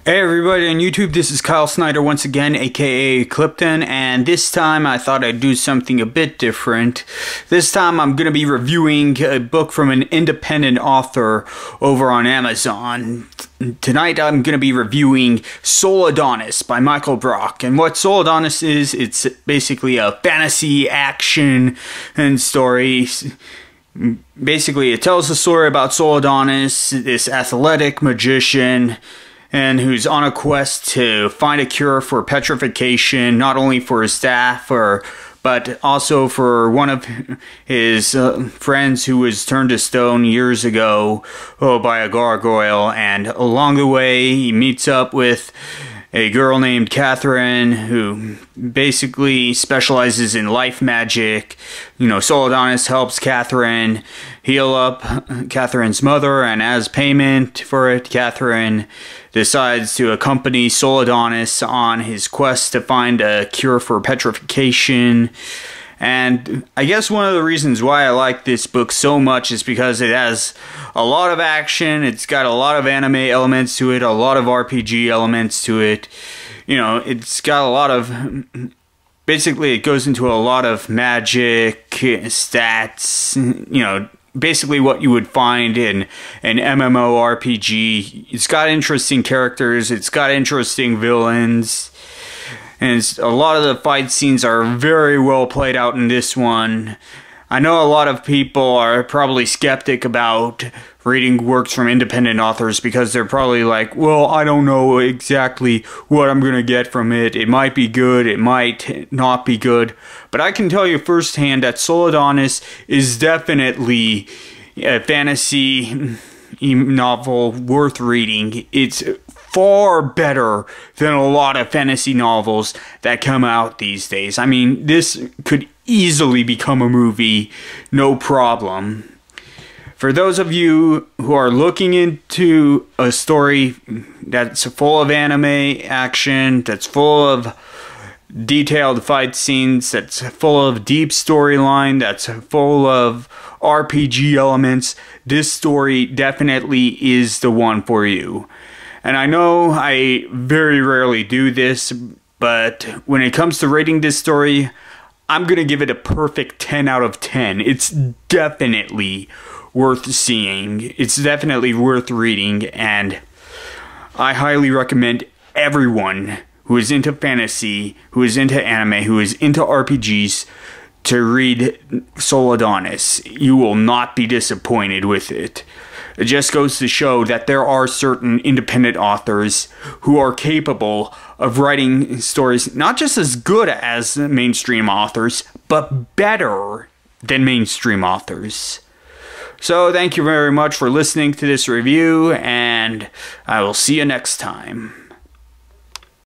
Hey everybody on YouTube, this is Kyle Snyder once again, aka Clipton, and this time I thought I'd do something a bit different. This time I'm going to be reviewing a book from an independent author over on Amazon. Tonight I'm going to be reviewing Souladonis by Michael Brock, and what Souladonis is, it's basically a fantasy action and story. Basically it tells the story about Souladonis, this athletic magician, and who's on a quest to find a cure for petrification, not only for his staff, but also for one of his friends who was turned to stone years ago by a gargoyle. And along the way, he meets up with a girl named Catherine who basically specializes in life magic. Souladonis helps Catherine heal up Catherine's mother, and as payment for it, Catherine decides to accompany Souladonis on his quest to find a cure for petrification. And I guess one of the reasons why I like this book so much is because it has a lot of action, it's got a lot of anime elements to it, a lot of RPG elements to it. It's got a lot of... Basically, it goes into a lot of magic, stats, basically what you would find in an MMORPG. It's got interesting characters, it's got interesting villains. And a lot of the fight scenes are very well played out in this one. I know a lot of people are probably skeptic about reading works from independent authors because they're probably like, well, I don't know exactly what I'm going to get from it. It might be good, it might not be good. But I can tell you firsthand that Souladonis is definitely a fantasy novel worth reading. It's far better than a lot of fantasy novels that come out these days. I mean, this could easily become a movie, no problem. For those of you who are looking into a story that's full of anime action, that's full of detailed fight scenes, that's full of deep storyline, that's full of RPG elements, this story definitely is the one for you. And I know I very rarely do this, but when it comes to rating this story, I'm going to give it a perfect 10 out of 10. It's definitely worth seeing. It's definitely worth reading, and I highly recommend everyone who is into fantasy, who is into anime, who is into RPGs to read Souladonis. You will not be disappointed with it. It just goes to show that there are certain independent authors who are capable of writing stories not just as good as mainstream authors, but better than mainstream authors. So thank you very much for listening to this review, and I will see you next time.